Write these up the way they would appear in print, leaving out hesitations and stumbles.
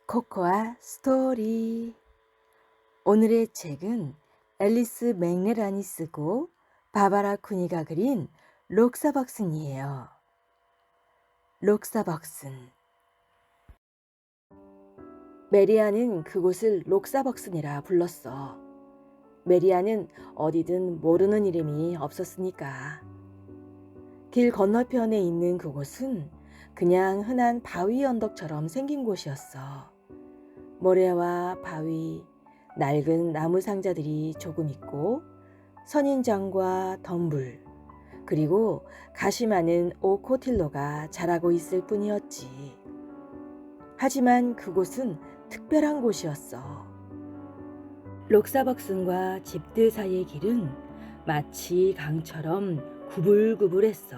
코코아 스토리. 오늘의 책은 앨리스 맥레란이 쓰고 바바라 쿠니가 그린 록사벅슨이에요. 록사벅슨. 메리아는 그곳을 록사벅슨이라 불렀어. 메리아는 어디든 모르는 이름이 없었으니까. 길 건너편에 있는 그곳은 그냥 흔한 바위 언덕처럼 생긴 곳이었어. 모래와 바위, 낡은 나무 상자들이 조금 있고 선인장과 덤불, 그리고 가시 많은 오코틸로가 자라고 있을 뿐이었지. 하지만 그곳은 특별한 곳이었어. 록사벅슨과 집들 사이의 길은 마치 강처럼 구불구불했어.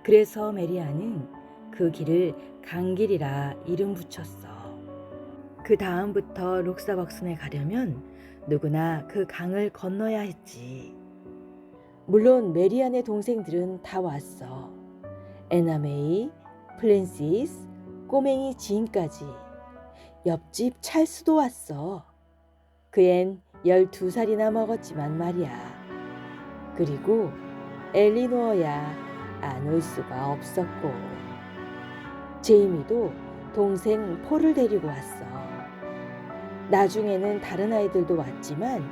그래서 메리아는 그 길을 강길이라 이름 붙였어. 그 다음부터 록사벅슨에 가려면 누구나 그 강을 건너야 했지. 물론 메리안의 동생들은 다 왔어. 에나메이, 플랜시스, 꼬맹이 지인까지. 옆집 찰스도 왔어. 그앤 12살이나 먹었지만 말이야. 그리고 엘리노어야 안 올 수가 없었고. 제이미도 동생 폴을 데리고 왔어. 나중에는 다른 아이들도 왔지만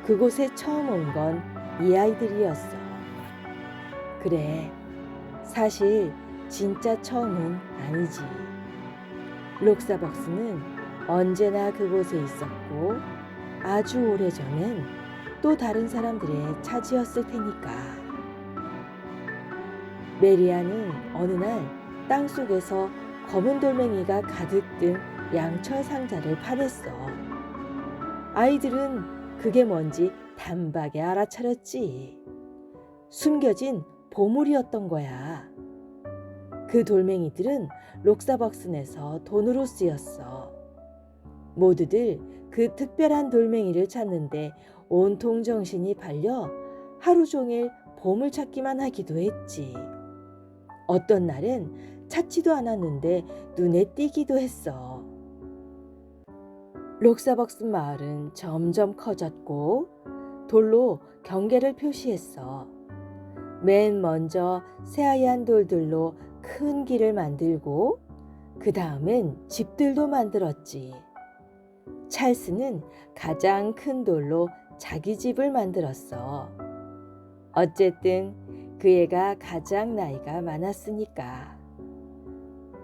그곳에 처음 온 건 이 아이들이었어. 그래, 사실 진짜 처음은 아니지. 록사벅스는 언제나 그곳에 있었고 아주 오래전엔 또 다른 사람들의 차지였을 테니까. 메리아는 어느 날 땅속에서 검은 돌멩이가 가득 든 양철 상자를 파냈어. 아이들은 그게 뭔지 단박에 알아차렸지. 숨겨진 보물이었던 거야. 그 돌멩이들은 록사벅슨에서 돈으로 쓰였어. 모두들 그 특별한 돌멩이를 찾는데 온통 정신이 팔려 하루 종일 보물찾기만 하기도 했지. 어떤 날엔 찾지도 않았는데 눈에 띄기도 했어. 록사벅슨 마을은 점점 커졌고 돌로 경계를 표시했어. 맨 먼저 새하얀 돌들로 큰 길을 만들고 그 다음엔 집들도 만들었지. 찰스는 가장 큰 돌로 자기 집을 만들었어. 어쨌든 그 애가 가장 나이가 많았으니까.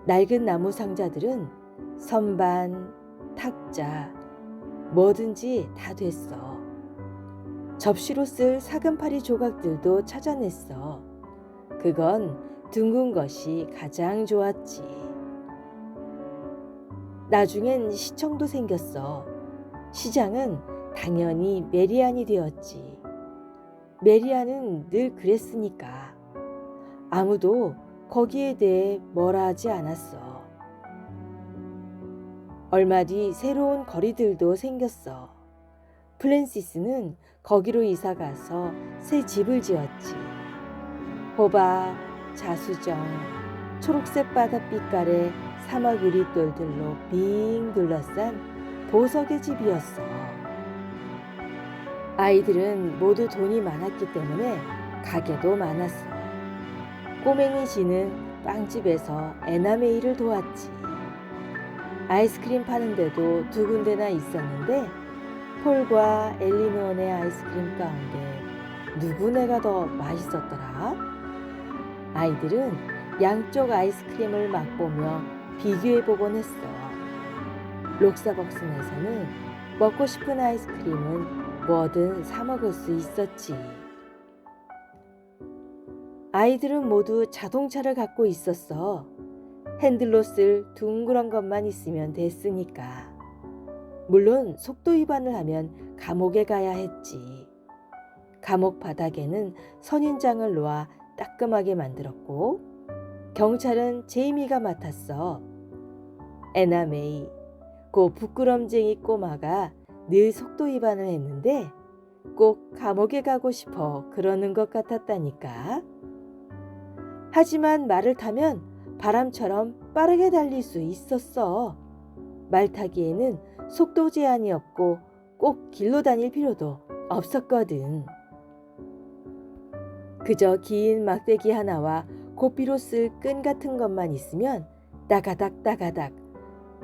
낡은 나무 상자들은 선반, 탁자, 뭐든지 다 됐어. 접시로 쓸 사금파리 조각들도 찾아냈어. 그건 둥근 것이 가장 좋았지. 나중엔 시청도 생겼어. 시장은 당연히 메리안이 되었지. 메리안은 늘 그랬으니까. 아무도 거기에 대해 뭐라 하지 않았어. 얼마 뒤 새로운 거리들도 생겼어. 플랜시스는 거기로 이사 가서 새 집을 지었지. 호박, 자수정, 초록색 바닷빛깔의 사막 유리돌들로 빙 둘러싼 보석의 집이었어. 아이들은 모두 돈이 많았기 때문에 가게도 많았어. 꼬맹이 지는 빵집에서 에나메이를 도왔지. 아이스크림 파는 데도 두 군데나 있었는데 폴과 엘리노어네 아이스크림 가운데 누구네가 더 맛있었더라? 아이들은 양쪽 아이스크림을 맛보며 비교해보곤 했어. 록사벅슨에서는 먹고 싶은 아이스크림은 뭐든 사 먹을 수 있었지. 아이들은 모두 자동차를 갖고 있었어. 핸들로 쓸 둥그런 것만 있으면 됐으니까. 물론 속도 위반을 하면 감옥에 가야 했지. 감옥 바닥에는 선인장을 놓아 따끔하게 만들었고 경찰은 제이미가 맡았어. 에나메이, 그 부끄럼쟁이 꼬마가 늘 속도 위반을 했는데 꼭 감옥에 가고 싶어 그러는 것 같았다니까. 하지만 말을 타면 바람처럼 빠르게 달릴 수 있었어. 말 타기에는 속도 제한이 없고 꼭 길로 다닐 필요도 없었거든. 그저 긴 막대기 하나와 고삐로 쓸 끈 같은 것만 있으면 따가닥 따가닥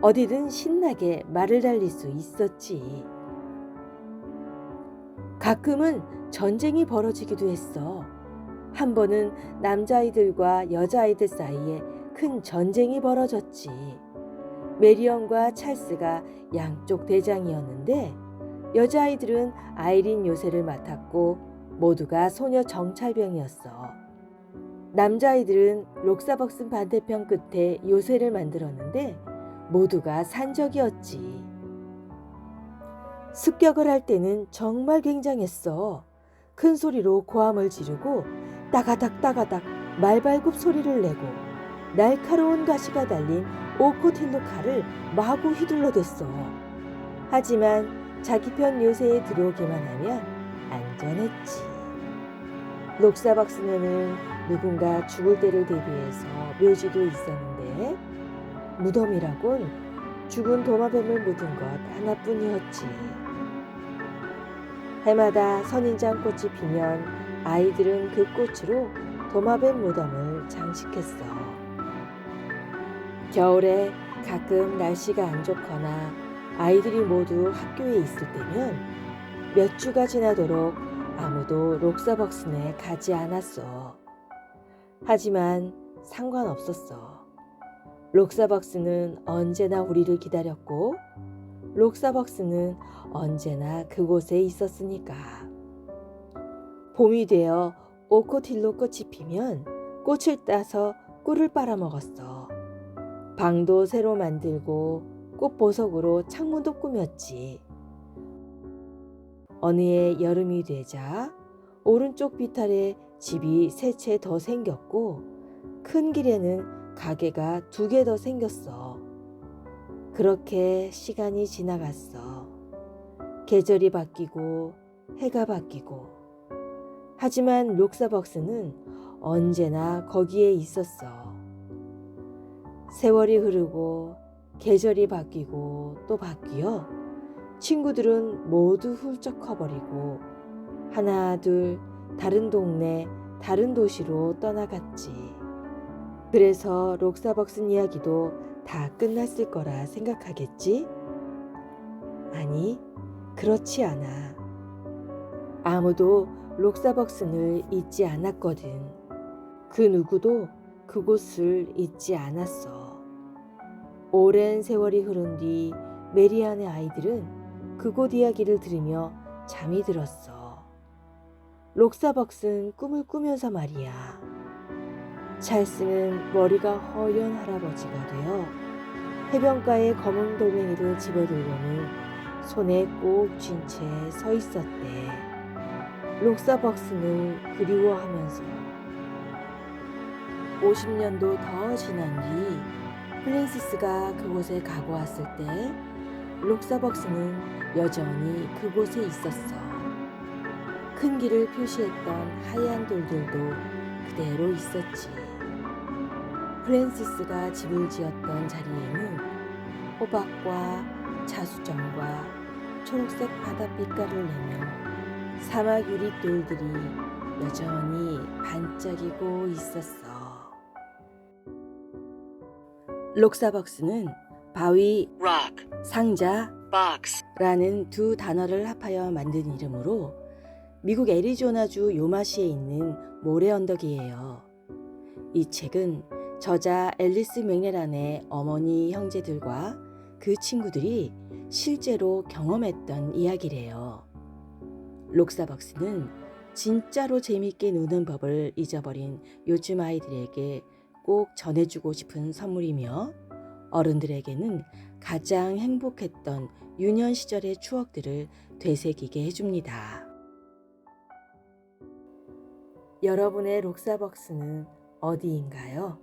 어디든 신나게 말을 달릴 수 있었지. 가끔은 전쟁이 벌어지기도 했어. 한 번은 남자아이들과 여자아이들 사이에 큰 전쟁이 벌어졌지. 메리언과 찰스가 양쪽 대장이었는데 여자아이들은 아이린 요새를 맡았고 모두가 소녀 정찰병이었어. 남자아이들은 록사벅슨 반대편 끝에 요새를 만들었는데 모두가 산적이었지. 습격을 할 때는 정말 굉장했어. 큰 소리로 고함을 지르고 따가닥 따가닥 말발굽 소리를 내고 날카로운 가시가 달린 오코틸로 칼을 마구 휘둘러댔어. 하지만 자기 편 요새에 들어오기만 하면 안전했지. 록사박스네는 누군가 죽을 때를 대비해서 묘지도 있었는데 무덤이라곤 죽은 도마뱀을 묻은 것 하나뿐이었지. 해마다 선인장 꽃이 피면 아이들은 그 꽃으로 도마뱀 무덤을 장식했어. 겨울에 가끔 날씨가 안 좋거나 아이들이 모두 학교에 있을 때면 몇 주가 지나도록 아무도 록사벅슨에 가지 않았어. 하지만 상관없었어. 록사벅슨은 언제나 우리를 기다렸고 록사벅슨은 언제나 그곳에 있었으니까. 봄이 되어 오코틸로 꽃이 피면 꽃을 따서 꿀을 빨아먹었어. 방도 새로 만들고 꽃보석으로 창문도 꾸몄지. 어느 해 여름이 되자 오른쪽 비탈에 집이 세 채 더 생겼고 큰 길에는 가게가 2개 더 생겼어. 그렇게 시간이 지나갔어. 계절이 바뀌고 해가 바뀌고. 하지만 록사벅스는 언제나 거기에 있었어. 세월이 흐르고 계절이 바뀌고 또 바뀌어 친구들은 모두 훌쩍 커버리고 하나 둘 다른 동네 다른 도시로 떠나갔지. 그래서 록사벅슨 이야기도 다 끝났을 거라 생각하겠지? 아니, 그렇지 않아. 아무도 록사벅슨을 잊지 않았거든. 그 누구도 그곳을 잊지 않았어. 오랜 세월이 흐른 뒤 메리안의 아이들은 그곳 이야기를 들으며 잠이 들었어. 록사벅슨 꿈을 꾸면서 말이야. 찰스는 머리가 허연 할아버지가 되어 해변가에 검은 돌멩이를 집어들고는 손에 꼭 쥔 채 서 있었대. 록사벅슨을 그리워하면서. 50년도 더 지난 뒤 플랜시스가 그곳에 가고 왔을 때 록사벅스는 여전히 그곳에 있었어. 큰 길을 표시했던 하얀 돌들도 그대로 있었지. 프랜시스가 집을 지었던 자리에는 호박과 자수정과 초록색 바닷빛깔을 내며 사막 유리돌들이 여전히 반짝이고 있었어. 록사벅스는 바위, rock, 상자, box, 라는 두 단어를 합하여 만든 이름으로 미국 애리조나주 요마시에 있는 모래 언덕이에요. 이 책은 저자 앨리스 맥레란의 어머니 형제들과 그 친구들이 실제로 경험했던 이야기래요. 록사벅스는 진짜로 재밌게 노는 법을 잊어버린 요즘 아이들에게 꼭 전해주고 싶은 선물이며 어른들에게는 가장 행복했던 유년 시절의 추억들을 되새기게 해줍니다. 여러분의 록사벅스는 어디인가요?